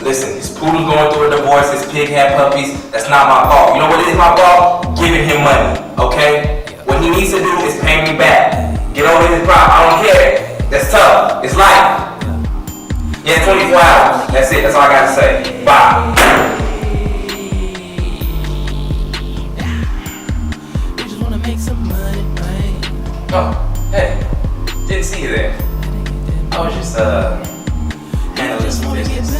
Listen, his poodle's going through a divorce, his pig had puppies. That's not my fault. You know what is my fault? Giving him money, okay? What he needs to do is pay me back. Get over his problem. I don't care. That's tough. It's life. Yeah, 24 hours. That's it. That's all I gotta say. Bye. Oh, hey. Didn't see you there. I was just, handling some business.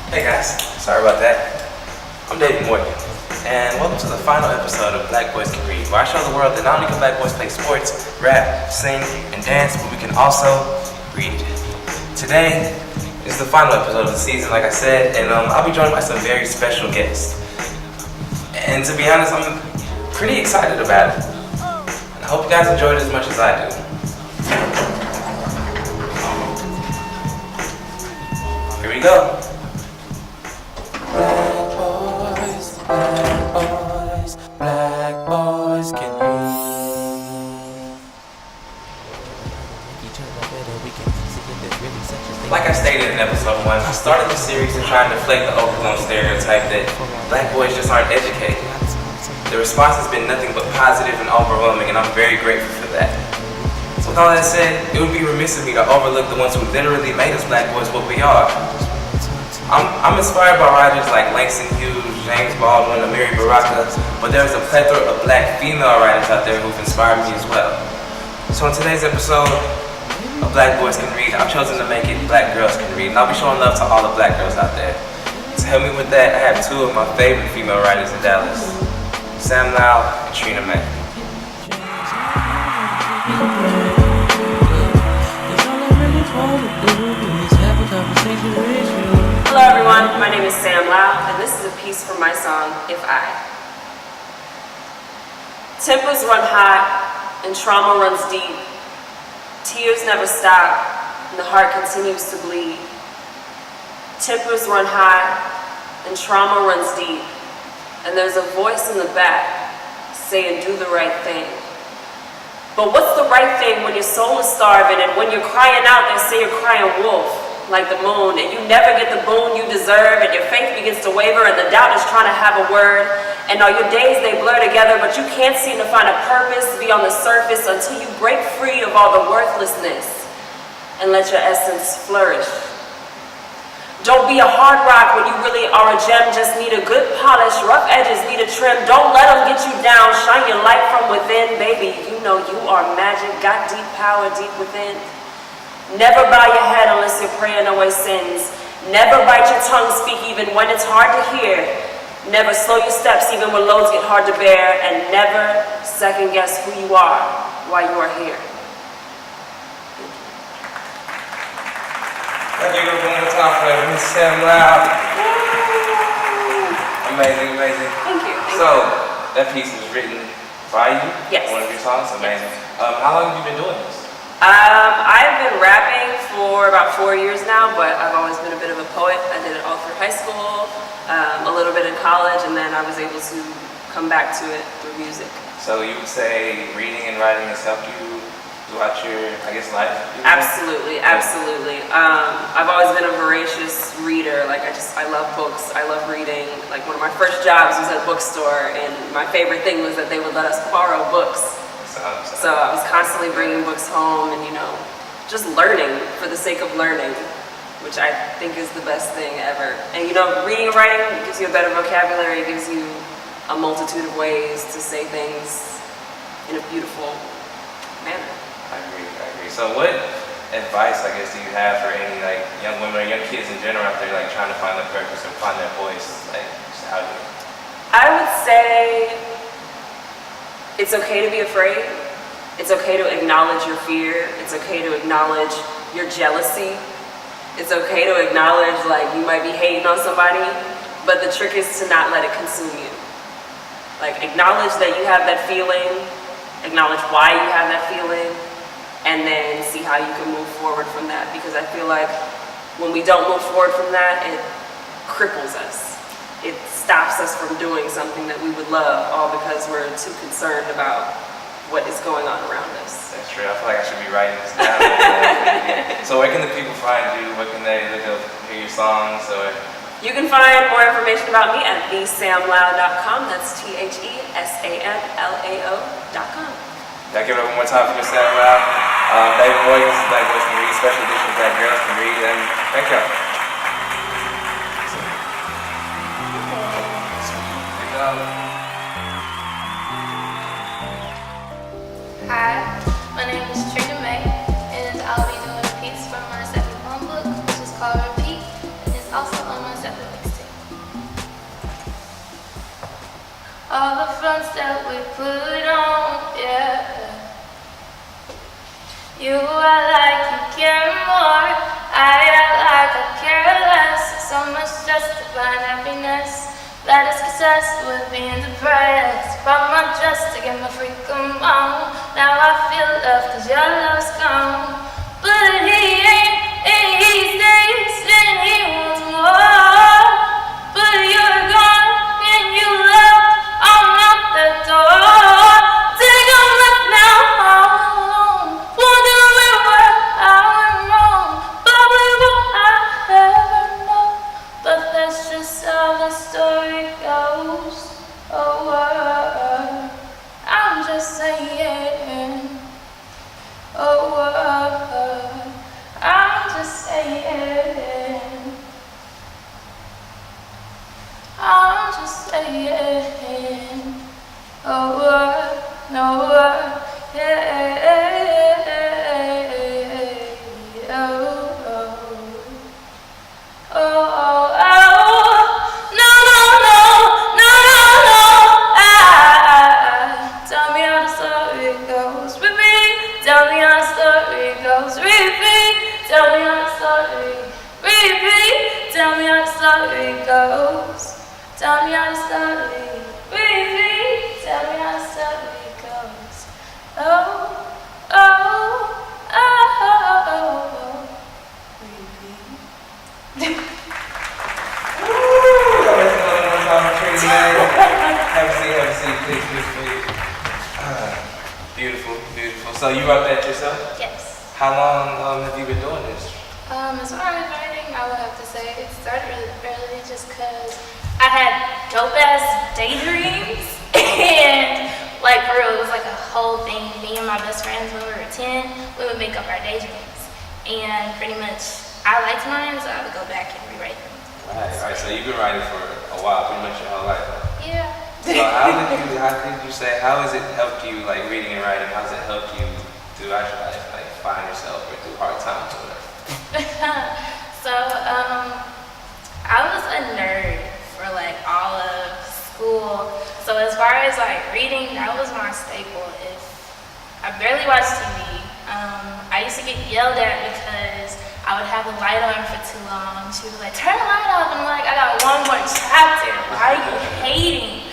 Hey guys, sorry about that. I'm David Morgan, and welcome to the final episode of Black Boys Can Read, where I show the world that not only can black boys play sports, rap, sing, and dance, but we can also read. Today is the final episode of the season, like I said, and I'll be joined by some very special guests. And to be honest, I'm pretty excited about it. And I hope you guys enjoyed it as much as I do. Here we go. Black boys can read. Like I stated in episode 1, I started the series to try and deflect the overblown stereotype that black boys just aren't educated. The response has been nothing but positive and overwhelming, and I'm very grateful for that. So with all that said, it would be remiss of me to overlook the ones who literally made us black boys what we are. I'm inspired by writers like Langston Hughes, James Baldwin, Amiri Baraka, but there's a plethora of black female writers out there who've inspired me as well. So in today's episode of Black Boys Can Read, I've chosen to make it Black Girls Can Read, and I'll be showing love to all the black girls out there. To help me with that, I have two of my favorite female writers in Dallas, Lao Trina Mai. Hello everyone, my name is Lao, and this is a piece from my song, If I. Tempers run high, and trauma runs deep. Tears never stop, and the heart continues to bleed. Tempers run high, and trauma runs deep. And there's a voice in the back saying, do the right thing. But what's the right thing when your soul is starving, and when you're crying out, they say you're crying wolf, like the moon, and you never get the boon you deserve, and your faith begins to waver, and the doubt is trying to have a word, and all your days they blur together, but you can't seem to find a purpose beyond the surface until you break free of all the worthlessness and let your essence flourish. Don't be a hard rock when you really are a gem, just need a good polish, rough edges need a trim, don't let them get you down, shine your light from within, baby, you know you are magic, got deep power deep within. Never bow your head unless you're praying away sins. Never bite your tongue, speak even when it's hard to hear. Never slow your steps even when loads get hard to bear. And never second guess who you are while you are here. Thank you one more time for Miss Lao. Amazing, amazing. Thank you. So, that piece was written by you? Yes. One of your songs? Amazing. How long have you been doing this? I've been rapping for about 4 years now, but I've always been a bit of a poet. I did it all through high school, a little bit in college, and then I was able to come back to it through music. So you would say reading and writing has helped you throughout your, I guess, life? Absolutely, absolutely. I've always been a voracious reader. Like I love books. I love reading. Like one of my first jobs was at a bookstore, and my favorite thing was that they would let us borrow books. So I was constantly bringing books home and, just learning for the sake of learning, which I think is the best thing ever. And, reading and writing gives you a better vocabulary. It gives you a multitude of ways to say things in a beautiful manner. I agree. So what advice, I guess, do you have for any, young women or young kids in general out there, trying to find their purpose and find their voice? Just how do you? I would say it's okay to be afraid. It's okay to acknowledge your fear. It's okay to acknowledge your jealousy. It's okay to acknowledge you might be hating on somebody, but the trick is to not let it consume you. Acknowledge that you have that feeling, acknowledge why you have that feeling, and then see how you can move forward from that. Because I feel like when we don't move forward from that, it cripples us. It stops us from doing something that we would love, all because we're too concerned about what is going on around us. That's true. I feel like I should be writing this down. So where can the people find you? Where can they look up, hear your songs? Or You can find more information about me at thesamlao.com. That's TheSamlao.com. Y'all give it up one more time for Miss Sam Lao. David Williams, Black Boys Can Read, special edition Black Girls Can Read. And thank y'all. Hi, my name is Trina Mai, and I'll be doing a piece from my second poem book, which is called Repeat, and it's also on my second mixtape. All the fronts that we put on, yeah. You are like you care more, I act like I care less. So much just to find happiness. That is obsessed with being depressed. Bought my dress to get my freedom on. Now I feel love cause your love's gone. But he ain't, and he stays, and he wants more. But you're gone, and you left, I'm out the door. Take a look now, wonder where we were, I went wrong. But we won't ever know. But that's just how the story goes. Oh, I'm just saying. Oh, I'm just saying. I'm just saying. Oh, no, yeah. Tell me how the story goes, repeat. Tell me how the story, repeat. Tell me how the story goes. Tell me how the story, repeat. Tell me how the story goes. Oh, oh, oh, oh, repeat. Have a seat, please. Beautiful, beautiful. So you wrote that yourself? Yes. How long have you been doing this? As far as writing, I would have to say it started really early just because I had dope ass daydreams and like for real, it was like a whole thing. Me and my best friends when we were 10, we would make up our daydreams. And pretty much I liked mine, so I would go back and rewrite them. Right. So you've been writing for a while, pretty much your whole life. Yeah. So how has it helped you, like reading and writing, how has it helped you throughout your life, like find yourself or through hard times or whatever? So, I was a nerd for like all of school. So as far as like reading, that was my staple. If I barely watched TV, I used to get yelled at because I would have the light on for too long. She was like, turn the light off. I'm like, I got one more chapter. Why are you hating?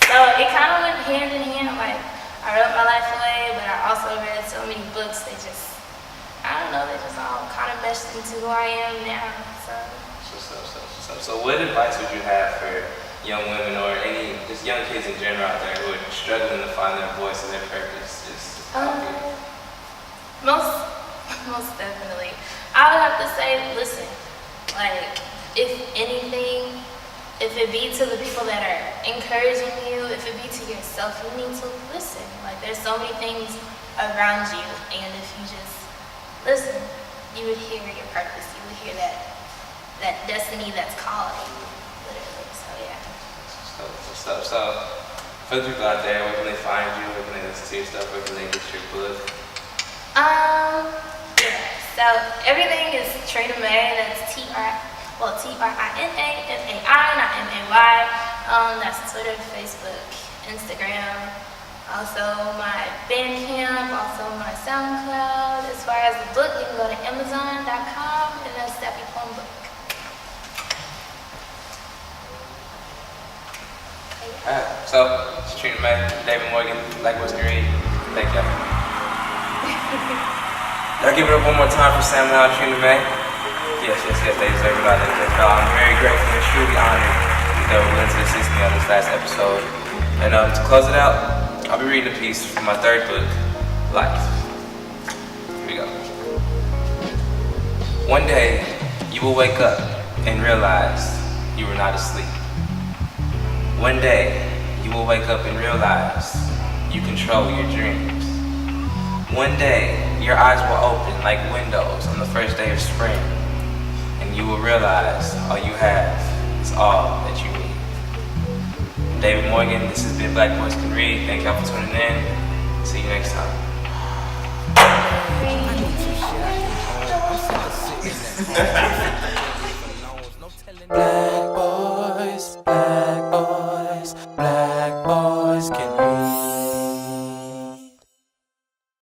So it kind of went hand in hand. Like, I wrote my life away, but I also read so many books. They just, I don't know, they just all kind of meshed into who I am now. So what advice would you have for young women or any, just young kids in general out there who are struggling to find their voice and their purpose? Most definitely. I would have to say, listen, like, if anything, if it be to the people that are encouraging you, if it be to yourself, you need to listen. Like, there's so many things around you, and if you just listen, you would hear your purpose. You would hear that destiny that's calling you, literally. So, yeah. So, for the people out there, where can they find you? Where can they listen to your stuff? Where can they get your book? Yeah. So, everything is Trina Mai. That's Trinamai, not M-A-Y. That's Twitter, Facebook, Instagram. Also my Bandcamp, also my SoundCloud. As far as the book, you can go to Amazon.com, and that's Steppy Poem Book. Alright, so it's Trina Mai, David Morgan, Black Boys Can Read. Thank y'all. Y'all give it up one more time for Sam Lao, Trina Mai. Yes, they deserve it all. I'm very grateful and truly honored that they were willing to assist me on this last episode. And to close it out, I'll be reading a piece from my third book, Life. Here we go. One day, you will wake up and realize you were not asleep. One day, you will wake up and realize you control your dreams. One day, your eyes will open like windows on the first day of spring, and you will realize all you have is all that you need. I'm David Morgan, this has been Black Boys Can Read. Thank y'all for tuning in. See you next time.